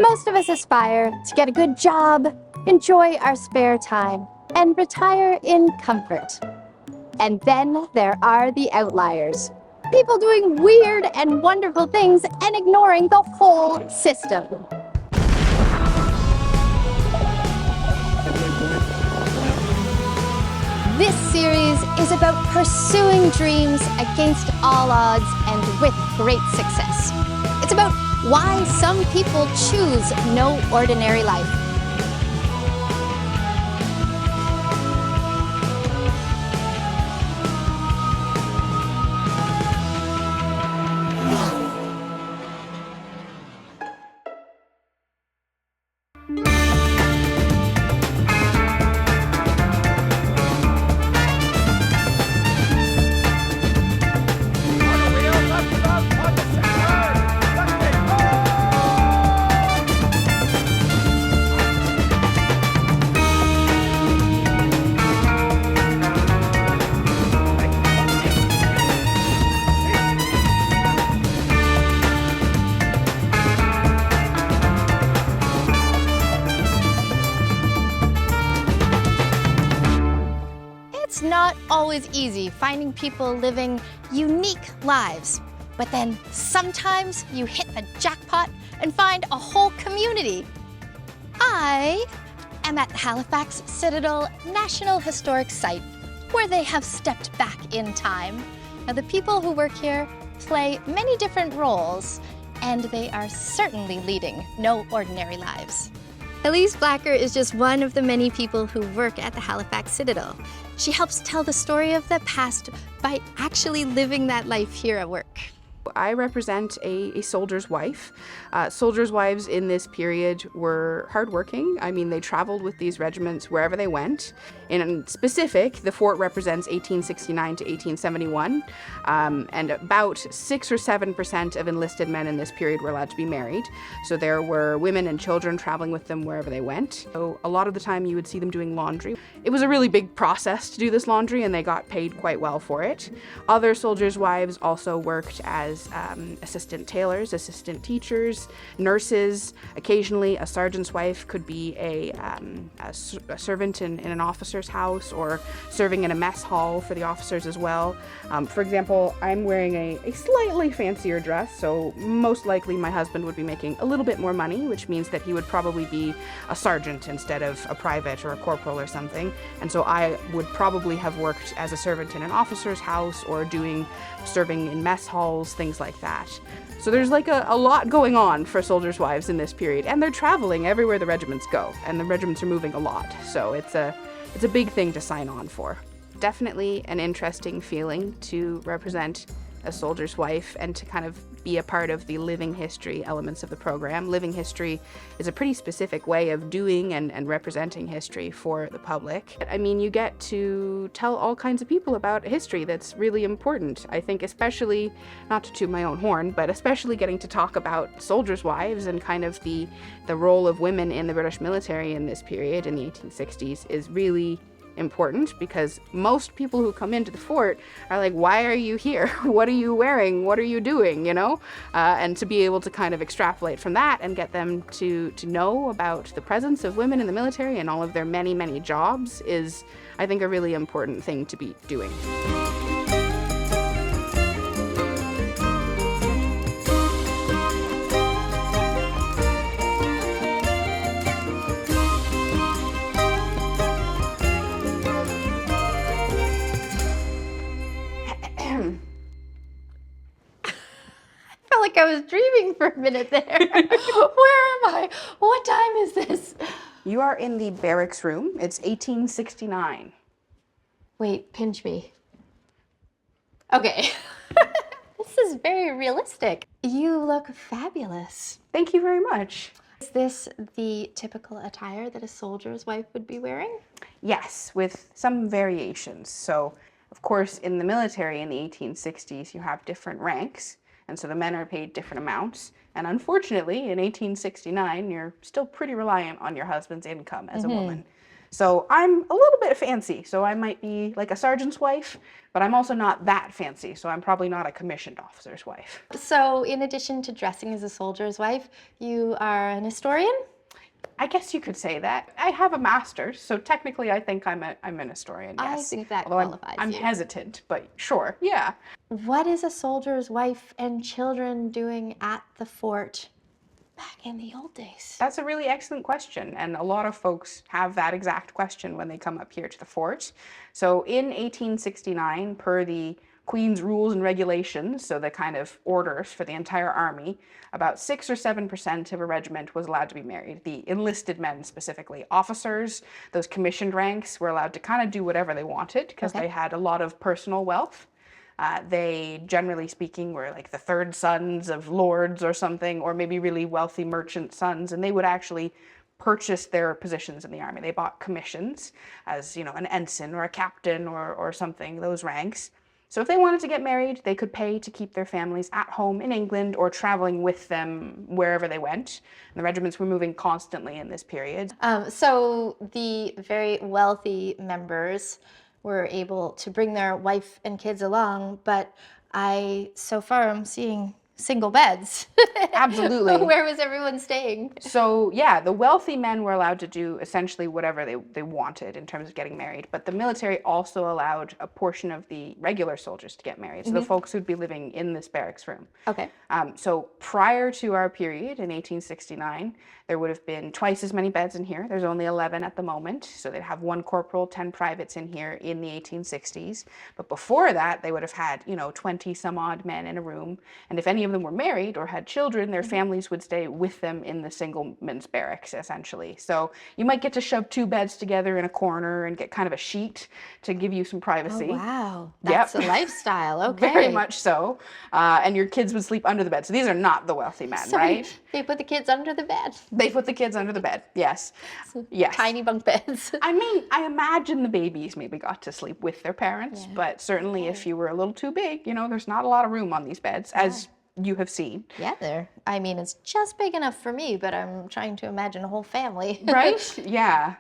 Most of us aspire to get a good job, enjoy our spare time, and retire in comfort. And then there are the outliers. People doing weird and wonderful things and ignoring the whole system. This series is about pursuing dreams against all odds and with great success. It's about why some people choose no ordinary life. It's not always easy finding people living unique lives, but then sometimes you hit the jackpot and find a whole community. I am at the Halifax Citadel National Historic Site, where they have stepped back in time. Now, the people who work here play many different roles, and they are certainly leading no ordinary lives. Elise Blacker is just one of the many people who work at the Halifax Citadel. She helps tell the story of the past by actually living that life here at work. I represent a soldier's wife. Soldiers' wives in this period were hardworking. I mean, they traveled with these regiments wherever they went. In specific, the fort represents 1869 to 1871, and about 6 or 7% of enlisted men in this period were allowed to be married. So there were women and children traveling with them wherever they went. So a lot of the time you would see them doing laundry. It was a really big process to do this laundry, and they got paid quite well for it. Other soldiers' wives also worked as assistant tailors, assistant teachers, nurses. Occasionally a sergeant's wife could be a servant in an officer's house, or serving in a mess hall for the officers as well. For example, I'm wearing a slightly fancier dress, so most likely my husband would be making a little bit more money, which means that he would probably be a sergeant instead of a private or a corporal or something. And so I would probably have worked as a servant in an officer's house, or serving in mess halls, things like that. So there's like a lot going on for soldiers' wives in this period, and they're traveling everywhere the regiments go, and the regiments are moving a lot, so it's a big thing to sign on for. Definitely an interesting feeling to represent a soldier's wife and to kind of be a part of the living history elements of the program. Living history is a pretty specific way of doing and representing history for the public. I mean, you get to tell all kinds of people about history that's really important. I think especially, not to toot my own horn, but especially getting to talk about soldiers' wives and kind of the role of women in the British military in this period in the 1860s is really important, because most people who come into the fort are like, why are you here? What are you wearing? What are you doing? You know? And to be able to kind of extrapolate from that and get them to know about the presence of women in the military and all of their many, many jobs is, I think, a really important thing to be doing. Like I was dreaming for a minute there. Where am I? What time is this? You are in the barracks room. It's 1869. Wait, pinch me. Okay. This is very realistic. You look fabulous. Thank you very much. Is this the typical attire that a soldier's wife would be wearing? Yes, with some variations. So, of course, in the military in the 1860s, you have different ranks. And so the men are paid different amounts. And unfortunately, in 1869, you're still pretty reliant on your husband's income as a woman. So I'm a little bit fancy. So I might be like a sergeant's wife, but I'm also not that fancy. So I'm probably not a commissioned officer's wife. So in addition to dressing as a soldier's wife, you are an historian? I guess you could say that. I have a master's, so technically I think I'm an historian, yes. I think that Although qualifies I'm you. hesitant, but sure, yeah. What is a soldier's wife and children doing at the fort back in the old days? That's a really excellent question, and a lot of folks have that exact question when they come up here to the fort. So in 1869, per the Queen's rules and regulations, so the kind of orders for the entire army, about 6 or 7% of a regiment was allowed to be married. The enlisted men specifically. Officers, those commissioned ranks, were allowed to kind of do whatever they wanted because they had a lot of personal wealth. They, generally speaking, were like the third sons of lords or something, or maybe really wealthy merchant sons, and they would actually purchase their positions in the army. They bought commissions as, you know, an ensign or a captain or something, those ranks. So if they wanted to get married, they could pay to keep their families at home in England or traveling with them wherever they went. And the regiments were moving constantly in this period. So the very wealthy members were able to bring their wife and kids along, but so far I'm seeing single beds. Absolutely. Where was everyone staying? So yeah, the wealthy men were allowed to do essentially whatever they wanted in terms of getting married, but the military also allowed a portion of the regular soldiers to get married, so the folks who'd be living in this barracks room. Okay. So prior to our period in 1869, there would have been twice as many beds in here. There's only 11 at the moment, so they'd have 1 corporal, 10 privates in here in the 1860s. But before that, they would have had, 20 some odd men in a room, and if any of them were married or had children, their families would stay with them in the single men's barracks, essentially. So you might get to shove 2 beds together in a corner and get kind of a sheet to give you some privacy. Oh, wow. That's a lifestyle. Okay. Very much so. And your kids would sleep under the bed. So these are not the wealthy men, right? They put the kids under the bed. They put the kids under the bed, yes. Yes. Tiny bunk beds. I mean, I imagine the babies maybe got to sleep with their parents, but certainly if you were a little too big, there's not a lot of room on these beds, as you have seen. Yeah, it's just big enough for me, but I'm trying to imagine a whole family. Right? Yeah.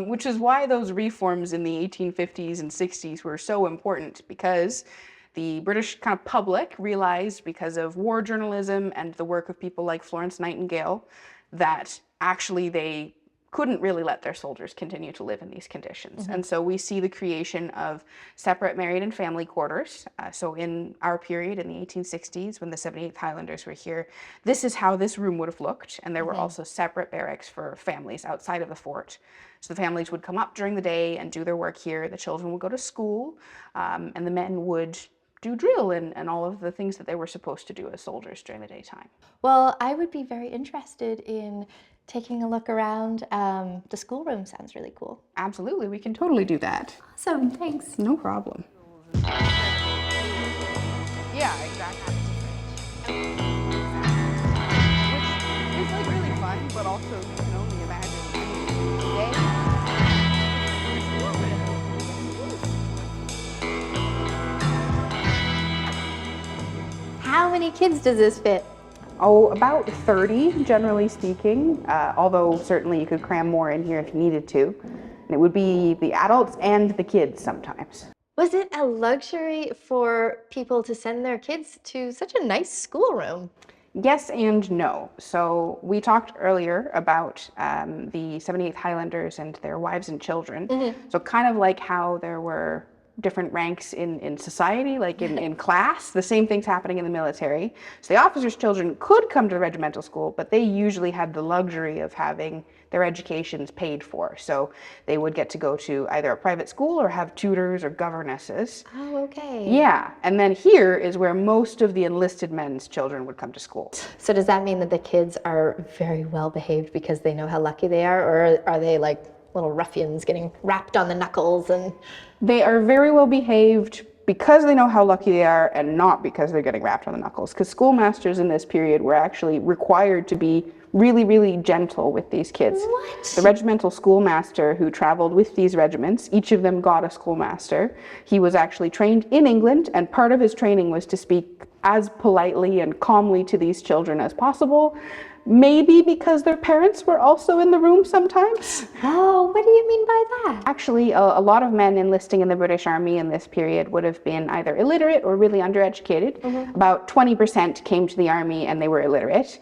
Which is why those reforms in the 1850s and 60s were so important, because the British kind of public realized, because of war journalism and the work of people like Florence Nightingale, that actually they couldn't really let their soldiers continue to live in these conditions. And so we see the creation of separate married and family quarters. So in our period in the 1860s, when the 78th Highlanders were here, this is how this room would have looked. And there were also separate barracks for families outside of the fort. So the families would come up during the day and do their work here. The children would go to school, and the men would do drill and all of the things that they were supposed to do as soldiers during the daytime. Well, I would be very interested in taking a look around. The schoolroom sounds really cool. Absolutely, we can totally do that. Awesome, thanks. No problem. Yeah, exactly. Which is like really fun, but also you can only imagine. How many kids does this fit? Oh, about 30, generally speaking, although certainly you could cram more in here if you needed to. And it would be the adults and the kids sometimes. Was it a luxury for people to send their kids to such a nice schoolroom? Yes and no. So we talked earlier about the 78th Highlanders and their wives and children. So kind of like how there were different ranks in society, like in class, the same thing's happening in the military. So the officers' children could come to the regimental school, but they usually had the luxury of having their educations paid for. So they would get to go to either a private school or have tutors or governesses. Oh, okay. Yeah, and then here is where most of the enlisted men's children would come to school. So does that mean that the kids are very well behaved because they know how lucky they are, or are they like little ruffians getting rapped on the knuckles? And they are very well behaved because they know how lucky they are, and not because they're getting rapped on the knuckles. Because schoolmasters in this period were actually required to be really, really gentle with these kids. What? The regimental schoolmaster who traveled with these regiments, each of them got a schoolmaster. He was actually trained in England, and part of his training was to speak as politely and calmly to these children as possible, Maybe because their parents were also in the room sometimes. Oh, what do you mean by that? Actually, a lot of men enlisting in the British Army in this period would have been either illiterate or really undereducated. About 20% came to the Army and they were illiterate,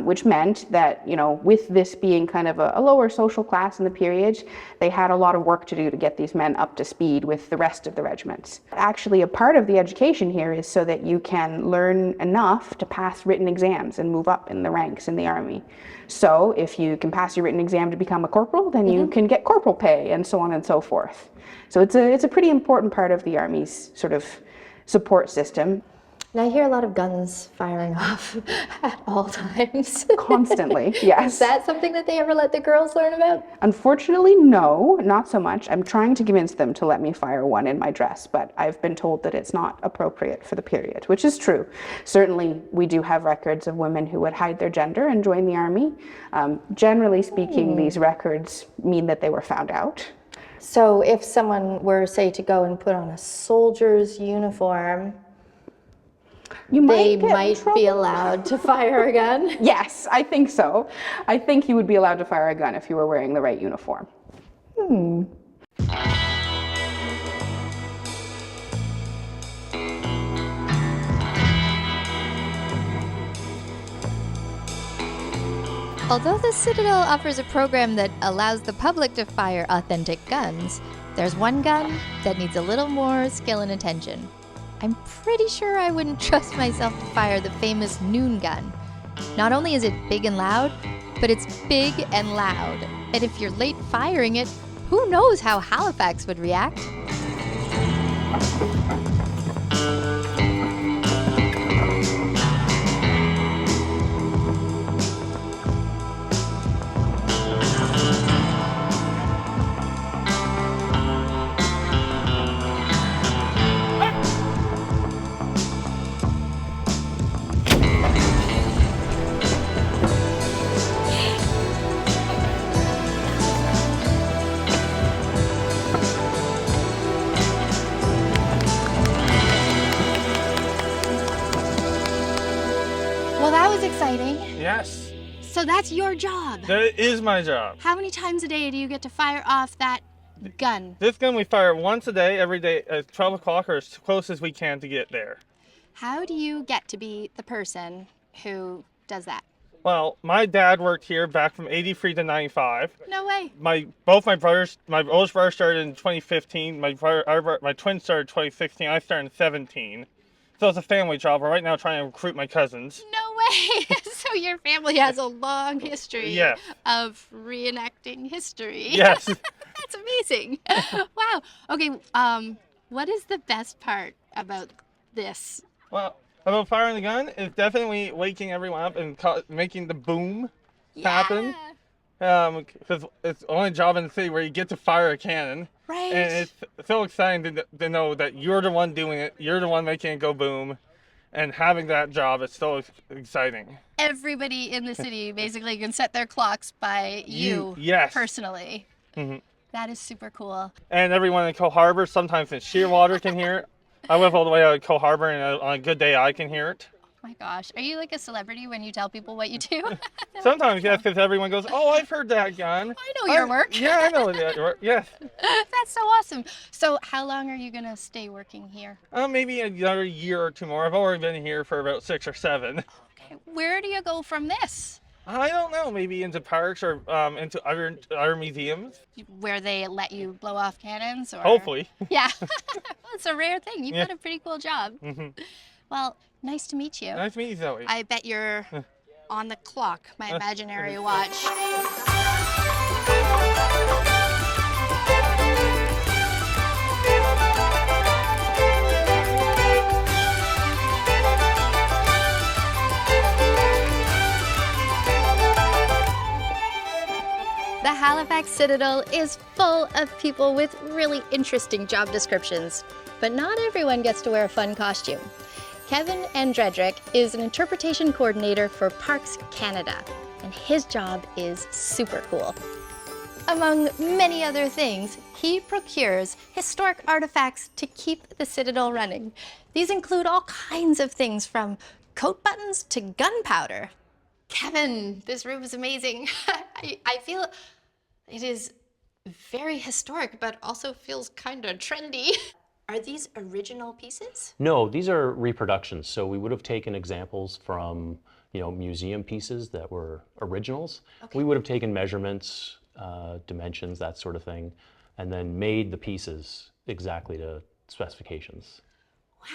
which meant that, you know, with this being kind of a lower social class in the period, they had a lot of work to do to get these men up to speed with the rest of the regiments. Actually, a part of the education here is so that you can learn enough to pass written exams and move up in the ranks in the Army. So if you can pass your written exam to become a corporal, then you can get corporal pay and so on and so forth. So it's a pretty important part of the Army's sort of support system. And I hear a lot of guns firing off at all times. Constantly, yes. Is that something that they ever let the girls learn about? Unfortunately, no, not so much. I'm trying to convince them to let me fire one in my dress, but I've been told that it's not appropriate for the period, which is true. Certainly, we do have records of women who would hide their gender and join the Army. Generally speaking, these records mean that they were found out. So if someone were, say, to go and put on a soldier's uniform, they might be allowed to fire a gun? Yes, I think so. I think you would be allowed to fire a gun if you were wearing the right uniform. Although the Citadel offers a program that allows the public to fire authentic guns, there's one gun that needs a little more skill and attention. I'm pretty sure I wouldn't trust myself to fire the famous noon gun. Not only is it big and loud, but it's big and loud. And if you're late firing it, who knows how Halifax would react? Well, that was exciting. Yes, So that's your job. that is my job. How many times a day do you get to fire off that gun? This gun we fire once a day, every day at 12 o'clock or as close as we can to get there. How do you get to be the person who does that? Well, my dad worked here back from 83 to 95. No way. Both my brothers, my oldest brother started in 2015, my twin started in 2016, I started in 17. So it's a family job. We're right now trying to recruit my cousins. No way. So your family has a long history Yes. of reenacting history. Yes. That's amazing. Wow. Okay, what is the best part about this? Well, about firing the gun is definitely waking everyone up and making the boom happen. Because it's the only job in the city where you get to fire a cannon. Right. And it's so exciting to know that you're the one doing it, you're the one making it go boom, and having that job is so exciting. Everybody in the city basically can set their clocks by you yes. personally. Mm-hmm. That is super cool. And everyone in Cole Harbor, sometimes in Shearwater can hear it. I live all the way out of Cole Harbor, and on a good day I can hear it. Oh my gosh. Are you like a celebrity when you tell people what you do? Sometimes, yes, because everyone goes, "Oh, I've heard that gun. I know your work. Yeah, I know that work. Yes. That's so awesome. So how long are you going to stay working here? Maybe another year or two more. I've already been here for about 6 or 7. Okay. Where do you go from this? I don't know. Maybe into parks or into other museums. Where they let you blow off cannons? Or... Hopefully. Yeah. Well, it's a rare thing. You've got a pretty cool job. Mm-hmm. Well, nice to meet you. Nice to meet you, Zoe. I bet you're on the clock, my imaginary watch. The Halifax Citadel is full of people with really interesting job descriptions, but not everyone gets to wear a fun costume. Kevin Andredrick is an interpretation coordinator for Parks Canada, and his job is super cool. Among many other things, he procures historic artifacts to keep the Citadel running. These include all kinds of things from coat buttons to gunpowder. Kevin, this room is amazing. I feel it is very historic, but also feels kind of trendy. Are these original pieces? No, these are reproductions. So we would have taken examples from, museum pieces that were originals. Okay. We would have taken measurements, dimensions, that sort of thing, and then made the pieces exactly to specifications.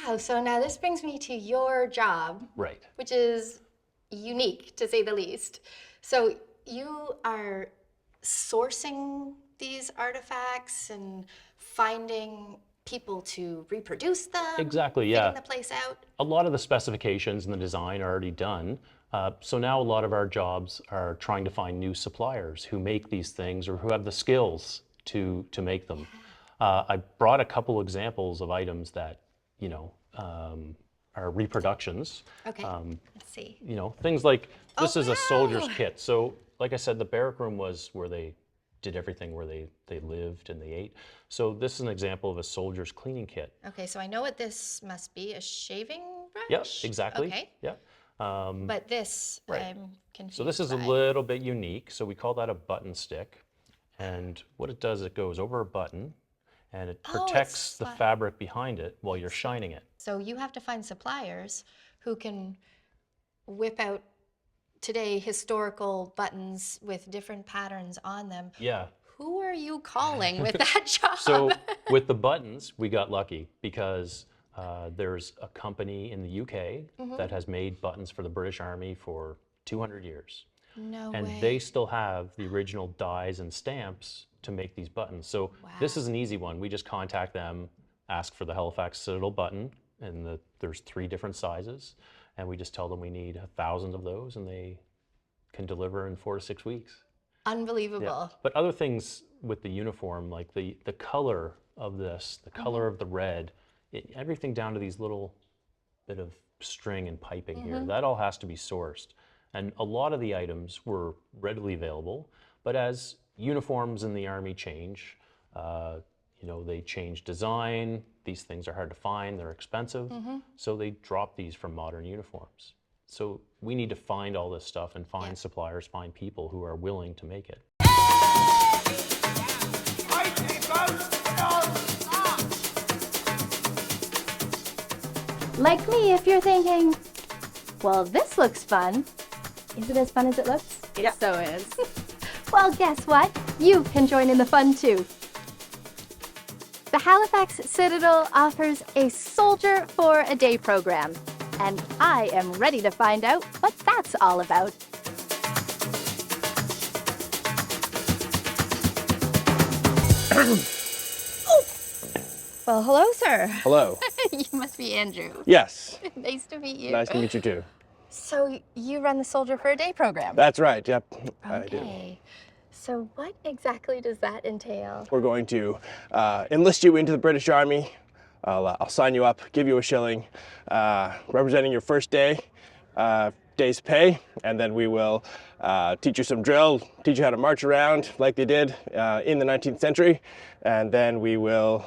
Wow, so now this brings me to your job. Right. Which is unique, to say the least. So you are sourcing these artifacts and finding people to reproduce them? Exactly, yeah. Fitting the place out? A lot of the specifications and the design are already done. So now a lot of our jobs are trying to find new suppliers who make these things or who have the skills to make them. I brought a couple examples of items that, are reproductions. Okay, let's see. Things like, this is a soldier's wow. kit. So like I said, the barrack room was where they did everything, where they lived and they ate. So this is an example of a soldier's cleaning kit. Okay, so I know what this must be, a shaving brush? Yep, exactly. Okay. Yep. But this, Right. I'm confused So this is a by. little bit unique. So we call that a button stick. And what it does, it goes over a button and it Oh, protects it's the like- fabric behind it while you're shining it. So you have to find suppliers who can whip out today historical buttons with different patterns on them. Yeah. Who are you calling with that job? So with the buttons, we got lucky because there's a company in the UK that has made buttons for the British Army for 200 years. No And way. they still have the original dies and stamps to make these buttons. So this is an easy one. We just contact them, ask for the Halifax Citadel button, and there's 3 different sizes. And we just tell them we need 1,000 of those, and they can deliver in 4 to 6 weeks. Unbelievable. Yeah. But other things with the uniform, like the color of this, the color of the red, everything down to these little bit of string and piping here, that all has to be sourced. And a lot of the items were readily available, but as uniforms in the Army change, they change design, these things are hard to find, they're expensive, so they drop these from modern uniforms. So we need to find all this stuff and find suppliers, find people who are willing to make it. Like me, if you're thinking, well, this looks fun. Is it as fun as it looks? It so is. Well, guess what? You can join in the fun too. The Halifax Citadel offers a Soldier for a Day program, and I am ready to find out what that's all about. Well, hello, sir. Hello. You must be Andrew. Yes. Nice to meet you. Nice to meet you too. So you run the Soldier for a Day program? That's right. Yep. I do. Okay. So what exactly does that entail? We're going to enlist you into the British Army. I'll sign you up, give you a shilling, representing your first day's pay, and then we will teach you some drill, teach you how to march around like they did in the 19th century, and then we will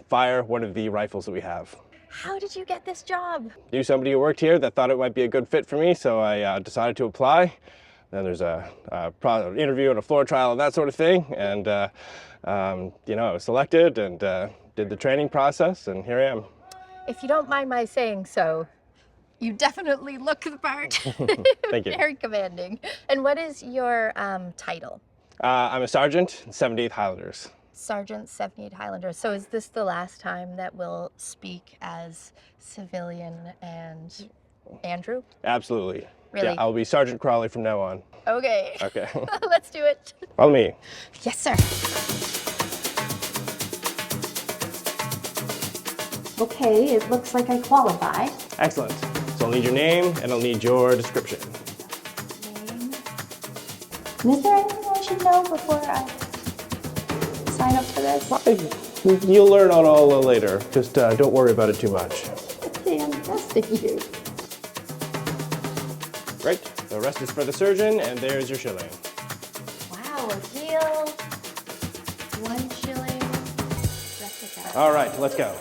fire one of the rifles that we have. How did you get this job? Knew somebody who worked here that thought it might be a good fit for me, so I decided to apply. Then there's an interview and a floor trial and that sort of thing, and I was selected and did the training process, and here I am. If you don't mind my saying so, you definitely look the part. Thank you. Very commanding. And what is your title? I'm a sergeant, 78th Highlanders. Sergeant 78 Highlanders. So is this the last time that we'll speak as civilian and Andrew? Absolutely. Really? Yeah, I'll be Sergeant Crawley from now on. Okay. Okay. Let's do it. Follow me. Yes, sir. Okay, it looks like I qualify. Excellent. So I'll need your name and I'll need your description. Name. And is there anything I should know before I sign up for this? You'll learn on all later. Just don't worry about it too much. Okay, I'm trusting you. Great. The rest is for the surgeon, and there's your shilling. Wow, a real 1 shilling replica. All right, let's go.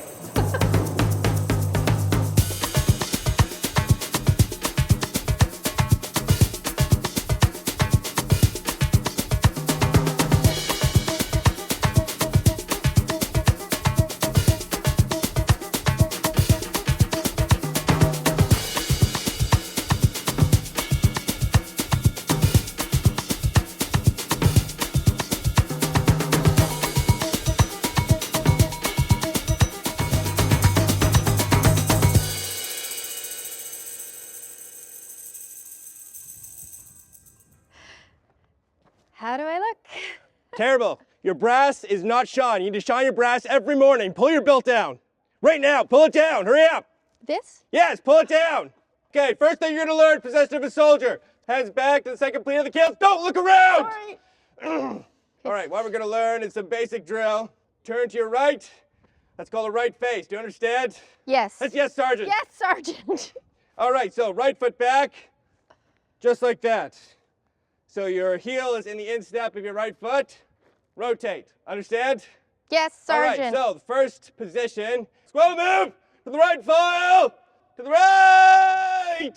How do I look? Terrible. Your brass is not shine. You need to shine your brass every morning. Pull your belt down. Right now, pull it down. Hurry up. This? Yes, pull it down. Okay, first thing you're gonna learn, possession of a soldier. Hands back to the second pleat of the kilts. Don't look around! Sorry. All right, what we're gonna learn is some basic drill. Turn to your right. That's called a right face. Do you understand? Yes. That's yes, Sergeant. Yes, Sergeant. All right, so right foot back, just like that. So your heel is in the instep of your right foot. Rotate. Understand? Yes, Sergeant. All right, so the first position, squirrel move to the right file, to the right.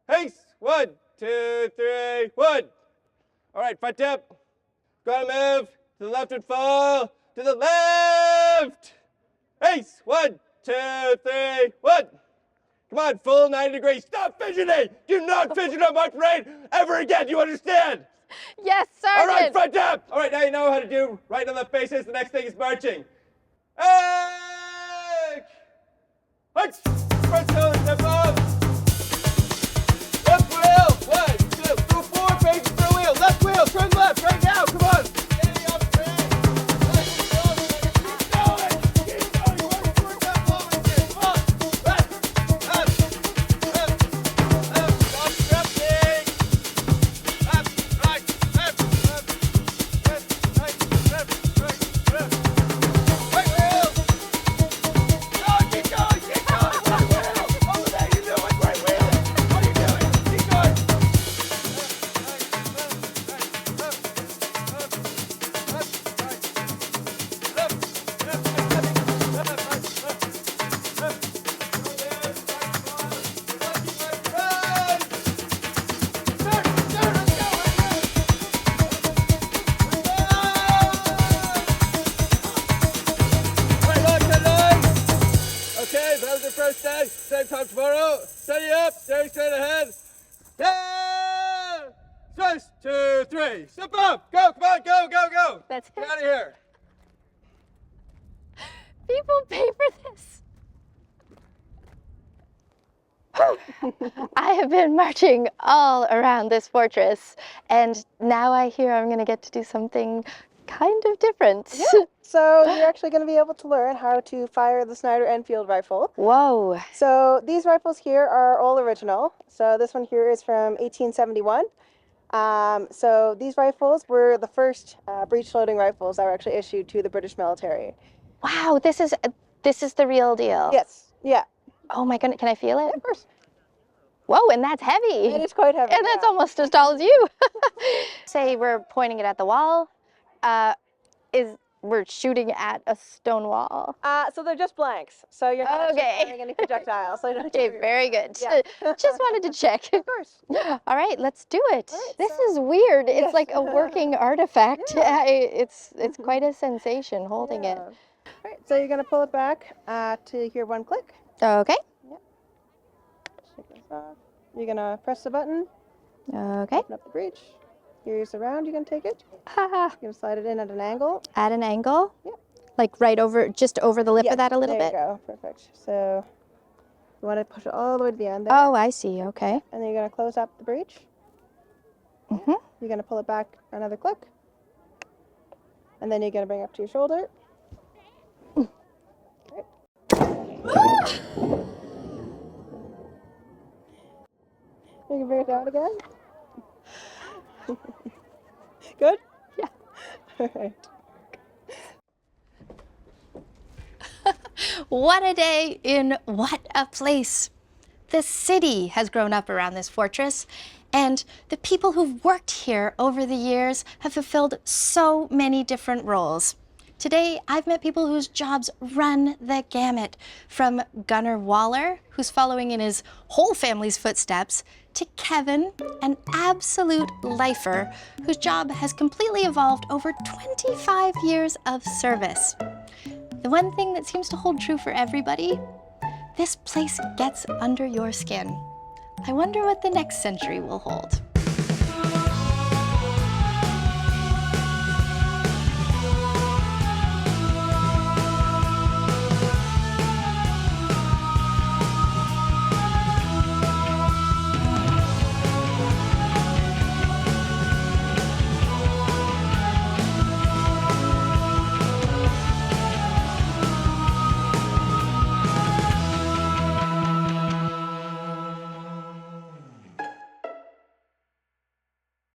Haste. 1, 2, 3, 1. All right, front dip. Squirrel move to the leftward file, to the left. Haste. 1, 2, 3, 1. Come on, full 90 degrees. Stop fidgeting. Do not fidget on my parade ever again. You understand? Yes, Sergeant. All right, front up. All right, now you know how to do right and left faces. The next thing is marching. Hey! Hunch! Front toe, step up. Left wheel. 1, 2, through 4 paces per wheel. Left wheel, turn left, right now. Come on. Standing up straight. Keep going. Keep going. You want to work that moment again. Come on. Left, left, left, left. Stop stepping. Left, right, left, left, left, right, left, right, left. Right wheel. No, keep going, keep going. Right wheel. Over there, you do it. Right wheel. What are you doing? Keep going. Okay, that was your first day. Same time tomorrow. Steady up, staring straight ahead. Yeah! Slice, 2, 3. Step up. Go, come on, go, go, go. That's Get it. out of here. People pay for this. I have been marching all around this fortress, and now I hear I'm going to get to do something kind of different. So you're actually going to be able to learn how to fire the Snider Enfield rifle. Whoa. So these rifles here are all original. So this one here is from 1871. So these rifles were the first breech loading rifles that were actually issued to the British military. Wow, this is the real deal. Yes. Yeah. Oh my goodness, can I feel it? Of course. Whoa, and that's heavy. It is quite heavy. And that's yeah. almost as tall as you. Say we're pointing it at the wall. We're shooting at a stone wall. So they're just blanks. So you're not actually Okay. firing any projectiles. So you don't have to Okay, worry. very good. Yeah. Just wanted to check. Of course. All right, let's do it. All right, This so- is weird. It's Yes. like a working artifact. Yeah. It's quite a sensation holding it. Yeah. Right. So you're going to pull it back to hear one click. Okay. Shake this off. You're going to press the button. Okay. Open up the breech. Here's the round. You're going to take it. Haha. You're going to slide it in at an angle. At an angle. Yep. Like right over, just over the lip Yes, of that a little there bit. you go. Perfect. So you want to push it all the way to the end there. Oh, I see. Okay. And then you're going to close up the breech. Mhm. You're going to pull it back another click. And then you're going to bring it up to your shoulder. You can bring it down again. Good? Yeah. All right. What a day in what a place. The city has grown up around this fortress, and the people who've worked here over the years have fulfilled so many different roles. Today, I've met people whose jobs run the gamut, from Gunner Waller, who's following in his whole family's footsteps, to Kevin, an absolute lifer, whose job has completely evolved over 25 years of service. The one thing that seems to hold true for everybody, this place gets under your skin. I wonder what the next century will hold.